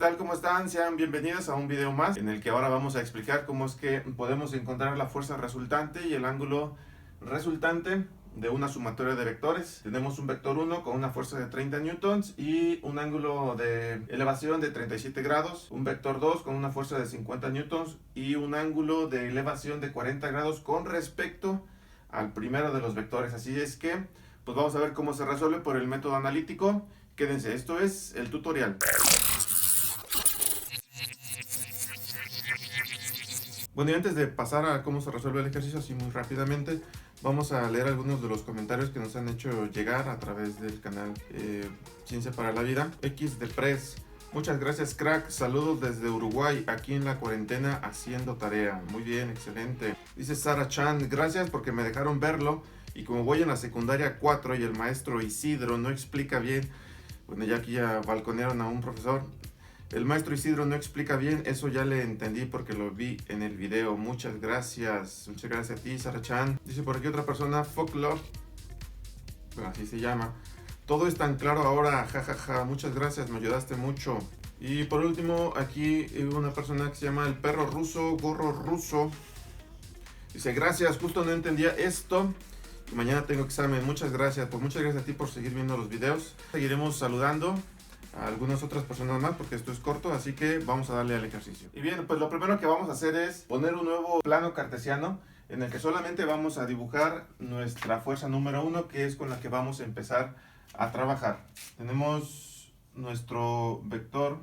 ¿Qué tal? ¿Cómo están? Sean bienvenidos a un video más en el que ahora vamos a explicar cómo es que podemos encontrar la fuerza resultante y el ángulo resultante de una sumatoria de vectores. Tenemos un vector 1 con una fuerza de 30 newtons y un ángulo de elevación de 37 grados, un vector 2 con una fuerza de 50 newtons y un ángulo de elevación de 40 grados con respecto al primero de los vectores. Así es que pues vamos a ver cómo se resuelve por el método analítico. Quédense, esto es el tutorial. Bueno, y antes de pasar a cómo se resuelve el ejercicio, así muy rápidamente, vamos a leer algunos de los comentarios que nos han hecho llegar a través del canal Ciencia para la Vida. X de Press, muchas gracias crack, saludos desde Uruguay, aquí en la cuarentena haciendo tarea. Muy bien, excelente. Dice Sara Chan, gracias porque me dejaron verlo y como voy en la secundaria 4 y el maestro Isidro no explica bien, bueno, ya aquí ya balconearon a un profesor. El maestro Isidro no explica bien, eso ya le entendí porque lo vi en el video. Muchas gracias a ti, Sara Chan. Dice por aquí otra persona, Folklore, bueno, así se llama. Todo es tan claro ahora, jajaja, muchas gracias, me ayudaste mucho. Y por último, aquí una persona que se llama el perro ruso, gorro ruso. Dice, gracias, justo no entendía esto. Y mañana tengo examen, muchas gracias. Pues muchas gracias a ti por seguir viendo los videos. Seguiremos saludando a algunas otras personas más porque esto es corto, así que vamos a darle al ejercicio. Y bien, pues lo primero que vamos a hacer es poner un nuevo plano cartesiano en el que solamente vamos a dibujar nuestra fuerza número 1, que es con la que vamos a empezar a trabajar. Tenemos nuestro vector,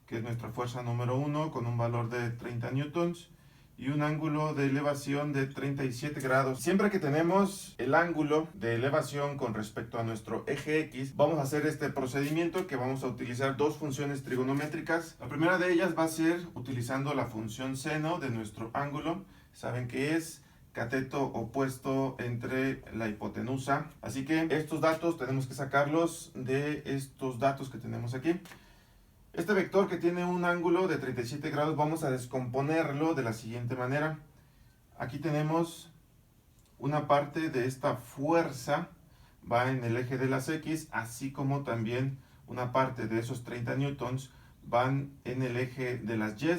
que es nuestra fuerza número 1, con un valor de 30 newtons y un ángulo de elevación de 37 grados. Siempre que tenemos el ángulo de elevación con respecto a nuestro eje X, vamos a hacer este procedimiento que vamos a utilizar dos funciones trigonométricas. La primera de ellas va a ser utilizando la función seno de nuestro ángulo. Saben que es cateto opuesto entre la hipotenusa. Así que estos datos tenemos que sacarlos de estos datos que tenemos aquí. Este vector que tiene un ángulo de 37 grados vamos a descomponerlo de la siguiente manera. Aquí tenemos una parte de esta fuerza, va en el eje de las X, así como también una parte de esos 30 newtons van en el eje de las Y.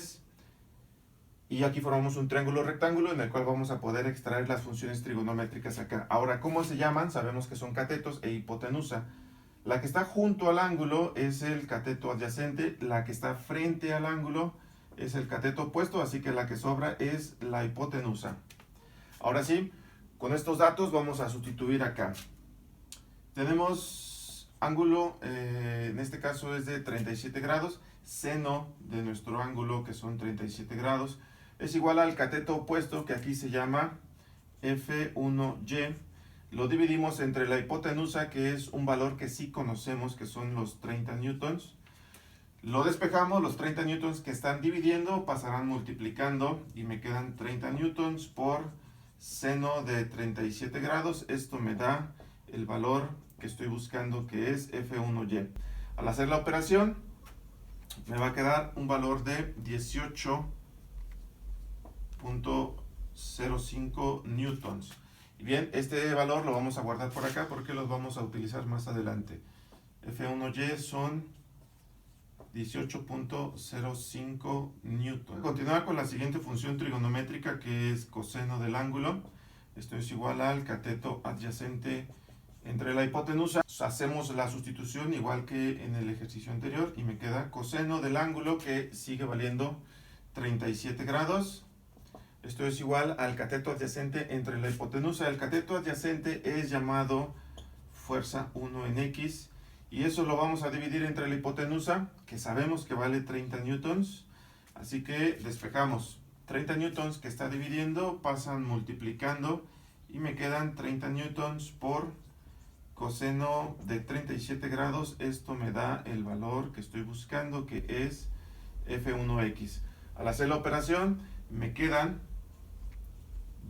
Y aquí formamos un triángulo rectángulo en el cual vamos a poder extraer las funciones trigonométricas acá. Ahora, ¿cómo se llaman? Sabemos que son catetos e hipotenusa. La que está junto al ángulo es el cateto adyacente, la que está frente al ángulo es el cateto opuesto, así que la que sobra es la hipotenusa. Ahora sí, con estos datos vamos a sustituir acá. Tenemos ángulo, en este caso es de 37 grados, seno de nuestro ángulo, que son 37 grados, es igual al cateto opuesto, que aquí se llama F1y. Lo dividimos entre la hipotenusa, que es un valor que sí conocemos, que son los 30 newtons. Lo despejamos, los 30 newtons que están dividiendo pasarán multiplicando y me quedan 30 newtons por seno de 37 grados. Esto me da el valor que estoy buscando, que es F1y. Al hacer la operación, me va a quedar un valor de 18.05 newtons. Y bien, este valor lo vamos a guardar por acá porque los vamos a utilizar más adelante. F1y son 18.05 newtons. Continuar con la siguiente función trigonométrica, que es coseno del ángulo. Esto es igual al cateto adyacente entre la hipotenusa. Hacemos la sustitución igual que en el ejercicio anterior y me queda coseno del ángulo, que sigue valiendo 37 grados. Esto es igual al cateto adyacente entre la hipotenusa. El cateto adyacente es llamado fuerza 1 en X. Y eso lo vamos a dividir entre la hipotenusa, que sabemos que vale 30 newtons. Así que despejamos. 30 newtons que está dividiendo pasan multiplicando. Y me quedan 30 newtons por coseno de 37 grados. Esto me da el valor que estoy buscando, que es F1X. Al hacer la operación, me quedan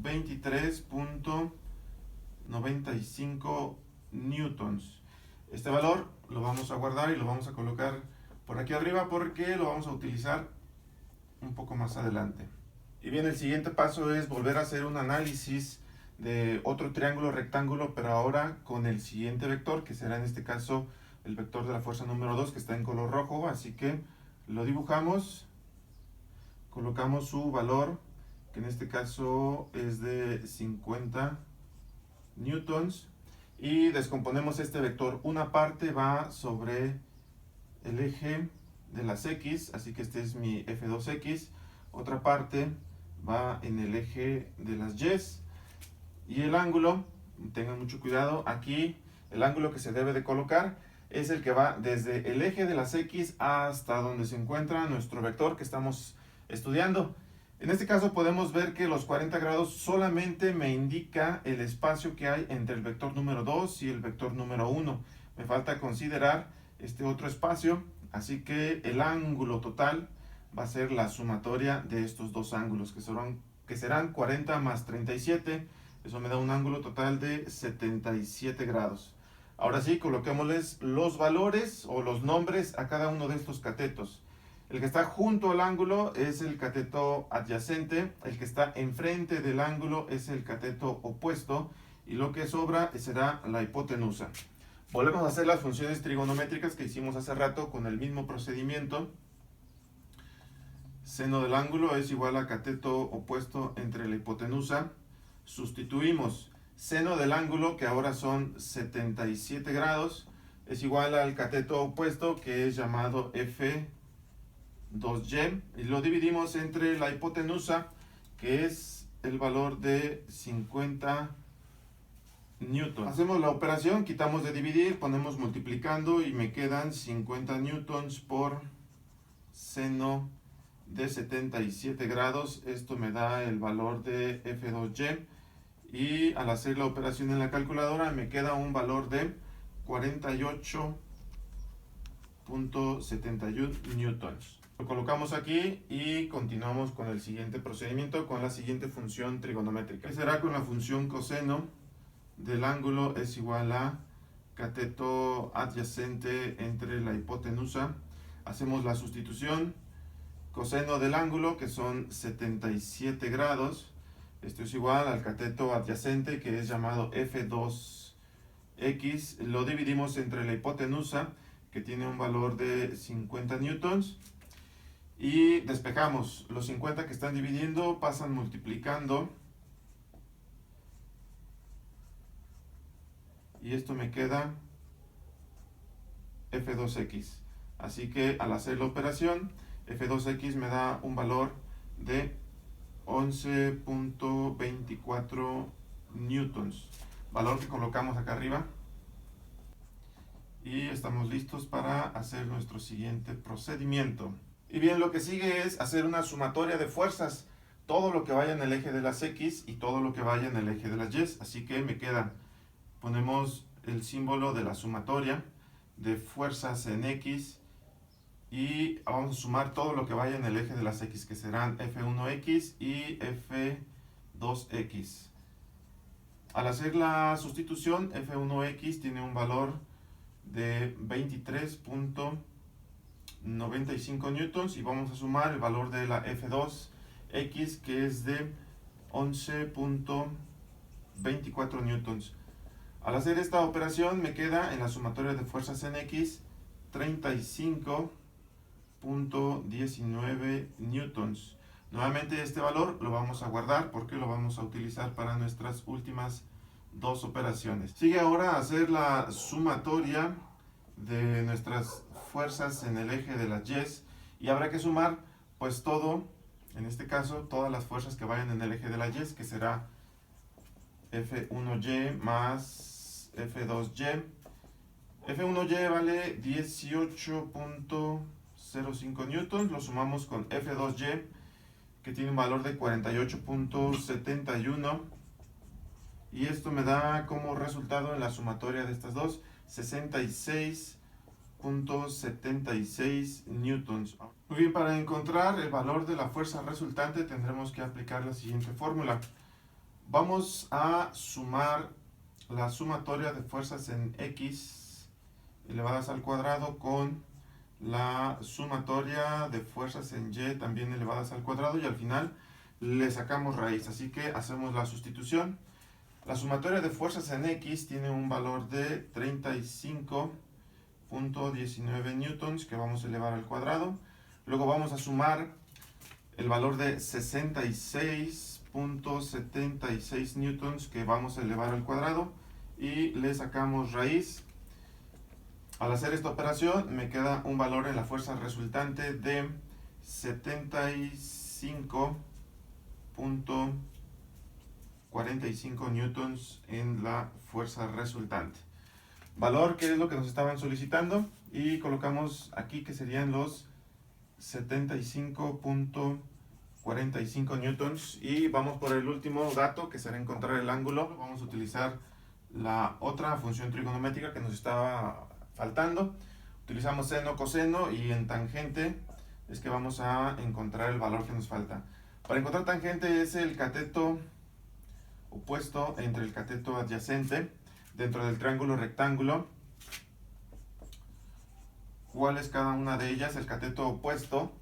23.95 newtons. Este valor lo vamos a guardar y lo vamos a colocar por aquí arriba porque lo vamos a utilizar un poco más adelante. Y bien, el siguiente paso es volver a hacer un análisis de otro triángulo rectángulo, pero ahora con el siguiente vector, que será en este caso el vector de la fuerza número 2, que está en color rojo. Así que Lo dibujamos, colocamos su valor, que en este caso es de 50 newtons, y descomponemos este vector. Una parte va sobre el eje de las X, así que este es mi F2X. Otra parte va en el eje de las Y. Y el ángulo, tengan mucho cuidado, aquí el ángulo que se debe de colocar es el que va desde el eje de las X hasta donde se encuentra nuestro vector que estamos estudiando. En este caso podemos ver que los 40 grados solamente me indica el espacio que hay entre el vector número 2 y el vector número 1. Me falta considerar este otro espacio, así que el ángulo total va a ser la sumatoria de estos dos ángulos, que serán 40 más 37. Eso me da un ángulo total de 77 grados. Ahora sí, coloquémosles los valores o los nombres a cada uno de estos catetos. El que está junto al ángulo es el cateto adyacente, el que está enfrente del ángulo es el cateto opuesto, y lo que sobra será la hipotenusa. Volvemos a hacer las funciones trigonométricas que hicimos hace rato con el mismo procedimiento. Seno del ángulo es igual a cateto opuesto entre la hipotenusa. Sustituimos seno del ángulo, que ahora son 77 grados, es igual al cateto opuesto, que es llamado F2y, y lo dividimos entre la hipotenusa, que es el valor de 50 newtons. Hacemos la operación, quitamos de dividir, ponemos multiplicando y me quedan 50 newtons por seno de 77 grados. Esto me da el valor de F2y, y al hacer la operación en la calculadora me queda un valor de 48.71 newtons. Lo colocamos aquí y continuamos con el siguiente procedimiento, con la siguiente función trigonométrica. ¿Qué será con la función coseno del ángulo? Es igual a cateto adyacente entre la hipotenusa. Hacemos la sustitución. Coseno del ángulo, que son 77 grados. Esto es igual al cateto adyacente, que es llamado F2X. Lo dividimos entre la hipotenusa, que tiene un valor de 50 newtons. Y despejamos. Los 50 que están dividiendo pasan multiplicando. Y esto me queda F2X. Así que al hacer la operación, F2X me da un valor de 11.24 newtons. Valor que colocamos acá arriba. Y estamos listos para hacer nuestro siguiente procedimiento. Y bien, lo que sigue es hacer una sumatoria de fuerzas. Todo lo que vaya en el eje de las X y todo lo que vaya en el eje de las Y. Así que me queda, ponemos el símbolo de la sumatoria de fuerzas en X. Y vamos a sumar todo lo que vaya en el eje de las X, que serán F1X y F2X. Al hacer la sustitución, F1X tiene un valor de 23.95 newtons, y vamos a sumar el valor de la F2X, que es de 11.24 newtons. Al hacer esta operación me queda en la sumatoria de fuerzas en X 35.19 newtons. Nuevamente este valor lo vamos a guardar porque lo vamos a utilizar para nuestras últimas dos operaciones. Sigue ahora hacer la sumatoria de nuestras fuerzas en el eje de las Y, y habrá que sumar pues todo, en este caso todas las fuerzas que vayan en el eje de las Y, que será F1Y más F2Y. F1Y vale 18.05 newtons, lo sumamos con F2Y, que tiene un valor de 48.71, y esto me da como resultado en la sumatoria de estas dos 66.76 newtons. Muy bien, para encontrar el valor de la fuerza resultante tendremos que aplicar la siguiente fórmula. Vamos a sumar la sumatoria de fuerzas en X elevadas al cuadrado con la sumatoria de fuerzas en Y también elevadas al cuadrado, y al final le sacamos raíz. Así que hacemos la sustitución. La sumatoria de fuerzas en X tiene un valor de 35.19 newtons, que vamos a elevar al cuadrado. Luego vamos a sumar el valor de 66.76 newtons que vamos a elevar al cuadrado y le sacamos raíz. Al hacer esta operación me queda un valor en la fuerza resultante de 75.45 newtons en la fuerza resultante. Valor que es lo que nos estaban solicitando y colocamos aquí que serían los 75.45 newtons y vamos por el último dato que será encontrar el ángulo. Vamos a utilizar la otra función trigonométrica que nos estaba faltando. Utilizamos seno, coseno y en tangente es que vamos a encontrar el valor que nos falta. Para encontrar tangente es el cateto opuesto entre el cateto adyacente dentro del triángulo rectángulo. ¿Cuál es cada una de ellas? El cateto opuesto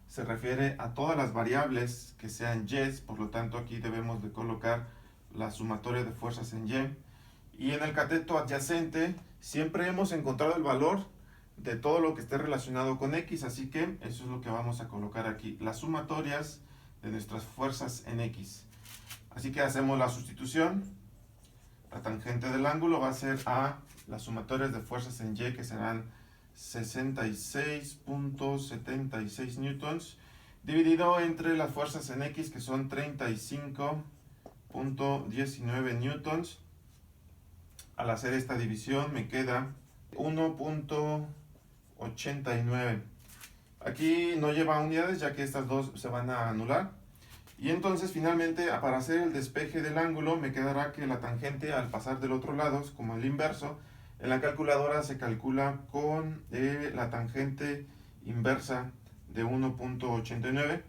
se refiere a todas las variables que sean y, por lo tanto aquí debemos de colocar la sumatoria de fuerzas en y. Y en el cateto adyacente siempre hemos encontrado el valor de todo lo que esté relacionado con x, así que eso es lo que vamos a colocar aquí, las sumatorias de nuestras fuerzas en x. Así que hacemos la sustitución. La tangente del ángulo va a ser a las sumatorias de fuerzas en y, que serán 66.76 newtons, dividido entre las fuerzas en x, que son 35.19 newtons. Al hacer esta división me queda 1.89. Aquí no lleva unidades, ya que estas dos se van a anular. Y entonces finalmente, para hacer el despeje del ángulo, me quedará que la tangente al pasar del otro lado es como el inverso. En la calculadora se calcula con la tangente inversa de 1.89,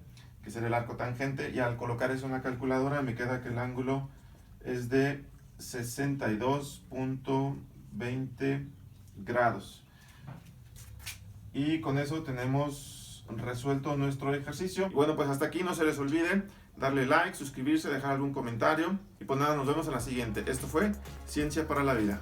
que será el arco tangente, y al colocar eso en la calculadora me queda que el ángulo es de 62.20 grados. Y con eso tenemos resuelto nuestro ejercicio. Y bueno, pues hasta aquí. No se les olvide darle like, suscribirse, dejar algún comentario. Y pues nada, nos vemos en la siguiente. Esto fue Ciencia para la Vida.